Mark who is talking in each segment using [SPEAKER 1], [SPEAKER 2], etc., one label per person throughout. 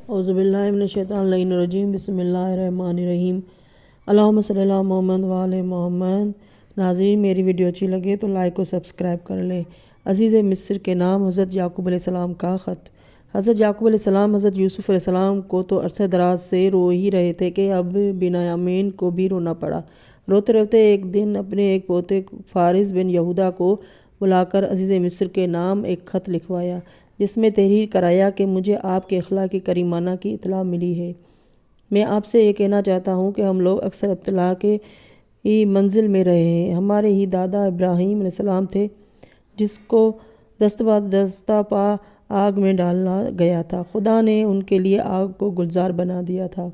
[SPEAKER 1] اعوذ باللہ من الشیطان الرجیم بسم اللہ الرحمن الرحیم اللہم صلی اللہ محمد وعلی محمد۔ ناظرین، میری ویڈیو اچھی لگے تو لائک و سبسکرائب کر لیں۔ عزیز مصر کے نام حضرت یعقوب علیہ السلام کا خط۔ حضرت یعقوب علیہ السلام حضرت یوسف علیہ السلام کو تو عرصہ دراز سے رو ہی رہے تھے کہ اب بنیامین کو بھی رونا پڑا۔ روتے روتے ایک دن اپنے ایک پوتے فارس بن یہودہ کو بلا کر عزیز مصر کے نام ایک خط لکھوایا، جس میں تحریر کرایا کہ مجھے آپ کے اخلاق کریمانہ کی اطلاع ملی ہے۔ میں آپ سے یہ کہنا چاہتا ہوں کہ ہم لوگ اکثر ابتلا کے منزل میں رہے ہیں۔ ہمارے ہی دادا ابراہیم علیہ السلام تھے، جس کو دست دستہ پا آگ میں ڈالا گیا تھا۔ خدا نے ان کے لیے آگ کو گلزار بنا دیا تھا۔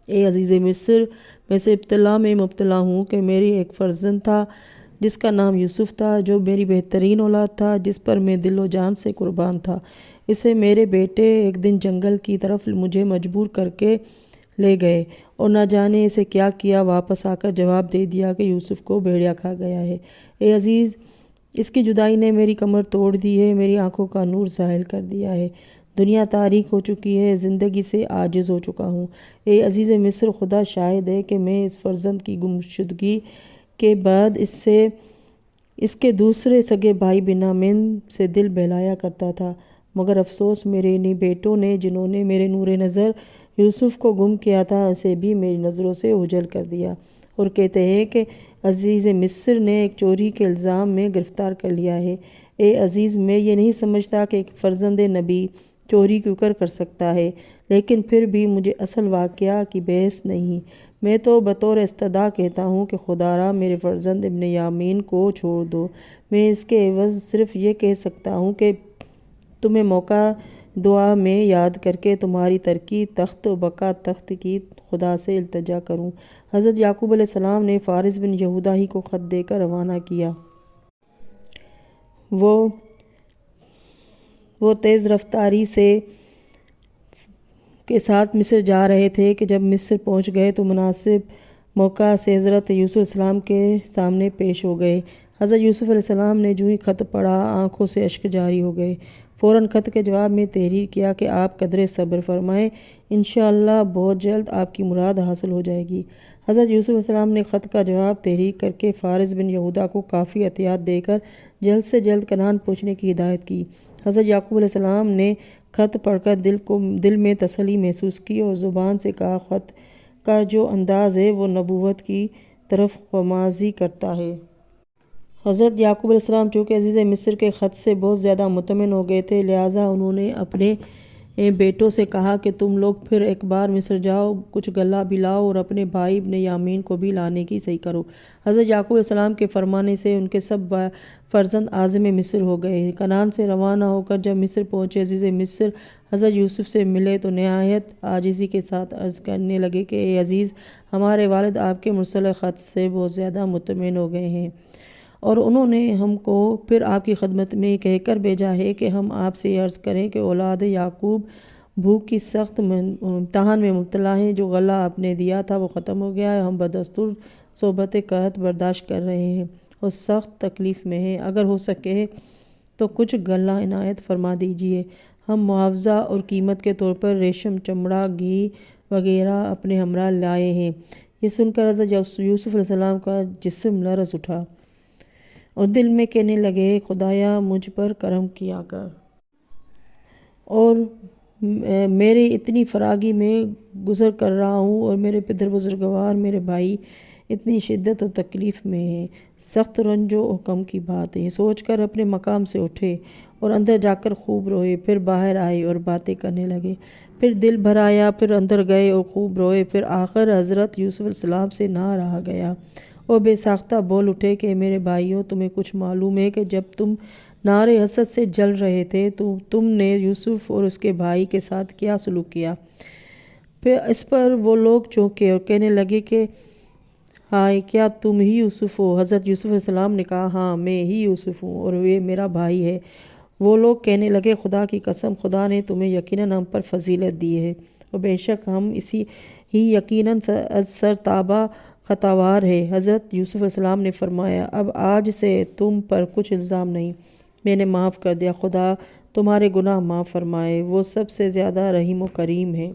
[SPEAKER 1] اے عزیز مصر، میں سے ابتلا میں مبتلا ہوں کہ میری ایک فرزند تھا جس کا نام یوسف تھا، جو میری بہترین اولاد تھا، جس پر میں دل و جان سے قربان تھا۔ اسے میرے بیٹے ایک دن جنگل کی طرف مجھے مجبور کر کے لے گئے اور نہ جانے اسے کیا کیا، واپس آ کر جواب دے دیا کہ یوسف کو بھیڑیا کھا گیا ہے۔ اے عزیز، اس کی جدائی نے میری کمر توڑ دی ہے، میری آنکھوں کا نور زائل کر دیا ہے، دنیا تاریک ہو چکی ہے، زندگی سے عاجز ہو چکا ہوں۔ اے عزیز مصر، خدا شاہد ہے کہ میں اس فرزند کی گمشدگی کے بعد اس کے دوسرے سگے بھائی بنیامین سے دل بہلایا کرتا تھا، مگر افسوس میرے انہی بیٹوں نے جنہوں نے میرے نور نظر یوسف کو گم کیا تھا، اسے بھی میری نظروں سے اوجھل کر دیا۔ اور کہتے ہیں کہ عزیز مصر نے ایک چوری کے الزام میں گرفتار کر لیا ہے۔ اے عزیز، میں یہ نہیں سمجھتا کہ ایک فرزند نبی چوری کیوں کر سکتا ہے، لیکن پھر بھی مجھے اصل واقعہ کی بحث نہیں۔ میں تو بطور استدعا کہتا ہوں کہ خدا را میرے فرزند بنیامین کو چھوڑ دو۔ میں اس کے عوض صرف یہ کہہ سکتا ہوں کہ تمہیں موقع دعا میں یاد کر کے تمہاری ترقی تخت و بقا تخت کی خدا سے التجا کروں۔ حضرت یعقوب علیہ السلام نے فارس بن یہودہ ہی کو خط دے کر روانہ کیا۔ وہ تیز رفتاری کے ساتھ مصر جا رہے تھے کہ جب مصر پہنچ گئے تو مناسب موقع سے حضرت یوسف علیہ السلام کے سامنے پیش ہو گئے۔ حضرت یوسف علیہ السلام نے جو ہی خط پڑھا، آنکھوں سے اشک جاری ہو گئے۔ فوراً خط کے جواب میں تحریر کیا کہ آپ قدرے صبر فرمائیں، انشاءاللہ بہت جلد آپ کی مراد حاصل ہو جائے گی۔ حضرت یوسف علیہ السلام نے خط کا جواب تحریر کر کے فارس بن یہودہ کو کافی احتیاط دے کر جلد سے جلد کنعان پہنچنے کی ہدایت کی۔ حضرت یعقوب علیہ السلام نے خط پڑھ کر دل میں تسلی محسوس کی اور زبان سے کہا، خط کا جو انداز ہے وہ نبوت کی طرف غمازی کرتا ہے۔ حضرت یعقوب علیہ السلام چونکہ عزیز مصر کے خط سے بہت زیادہ مطمئن ہو گئے تھے، لہٰذا انہوں نے اپنے بیٹوں سے کہا کہ تم لوگ پھر ایک بار مصر جاؤ، کچھ غلہ بھی لاؤ اور اپنے بھائی بنیامین کو بھی لانے کی صحیح کرو۔ حضرت یعقوب علیہ السلام کے فرمانے سے ان کے سب فرزند عازم مصر ہو گئے۔ کنعان سے روانہ ہو کر جب مصر پہنچے، عزیز مصر حضرت یوسف سے ملے تو نہایت عاجزی کے ساتھ عرض کرنے لگے کہ اے عزیز، ہمارے والد آپ کے مرسل خط سے بہت زیادہ مطمئن ہو گئے ہیں اور انہوں نے ہم کو پھر آپ کی خدمت میں کہہ کر بھیجا ہے کہ ہم آپ سے یہ عرض کریں کہ اولاد یعقوب بھوک کی سخت امتحان میں مبتلا ہیں۔ جو غلہ آپ نے دیا تھا وہ ختم ہو گیا ہے، ہم بدستور صحبت قحط برداشت کر رہے ہیں اور سخت تکلیف میں ہیں۔ اگر ہو سکے تو کچھ غلہ عنایت فرما دیجیے۔ ہم معاوضہ اور قیمت کے طور پر ریشم، چمڑا، گھی وغیرہ اپنے ہمراہ لائے ہیں۔ یہ سن کر حضرت یوسف علیہ السلام کا جسم لرز اٹھا اور دل میں کہنے لگے، خدایا مجھ پر کرم کیا کر اور میرے اتنی فراغی میں گزر کر رہا ہوں اور میرے پدر بزرگوار میرے بھائی اتنی شدت و تکلیف میں ہیں، سخت رنج و غم کی بات ہے۔ سوچ کر اپنے مقام سے اٹھے اور اندر جا کر خوب روئے، پھر باہر آئے اور باتیں کرنے لگے، پھر دل بھر آیا، پھر اندر گئے اور خوب روئے، پھر آخر حضرت یوسف علیہ السلام سے نہ رہا گیا اور بے ساختہ بول اٹھے کہ میرے بھائیو، تمہیں کچھ معلوم ہے کہ جب تم نار حسد سے جل رہے تھے تو تم نے یوسف اور اس کے بھائی کے ساتھ کیا سلوک کیا؟ پھر اس پر وہ لوگ چونکے اور کہنے لگے کہ ہائے، کیا تم ہی یوسف ہو؟ حضرت یوسف علیہ السلام نے کہا، ہاں میں ہی یوسف ہوں اور یہ میرا بھائی ہے۔ وہ لوگ کہنے لگے، خدا کی قسم، خدا نے تمہیں یقیناً ہم پر فضیلت دی ہے اور بے شک ہم اسی ہی یقیناً از سر تابہ خطاوار ہے۔ حضرت یوسف علیہ السلام نے فرمایا، اب آج سے تم پر کچھ الزام نہیں، میں نے معاف کر دیا، خدا تمہارے گناہ معاف فرمائے، وہ سب سے زیادہ رحیم و کریم ہے۔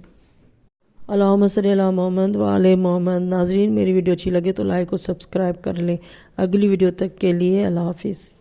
[SPEAKER 1] اللہم صلی علی محمد وعلی محمد۔ ناظرین، میری ویڈیو اچھی لگے تو لائک اور سبسکرائب کر لیں۔ اگلی ویڈیو تک کے لیے اللہ حافظ۔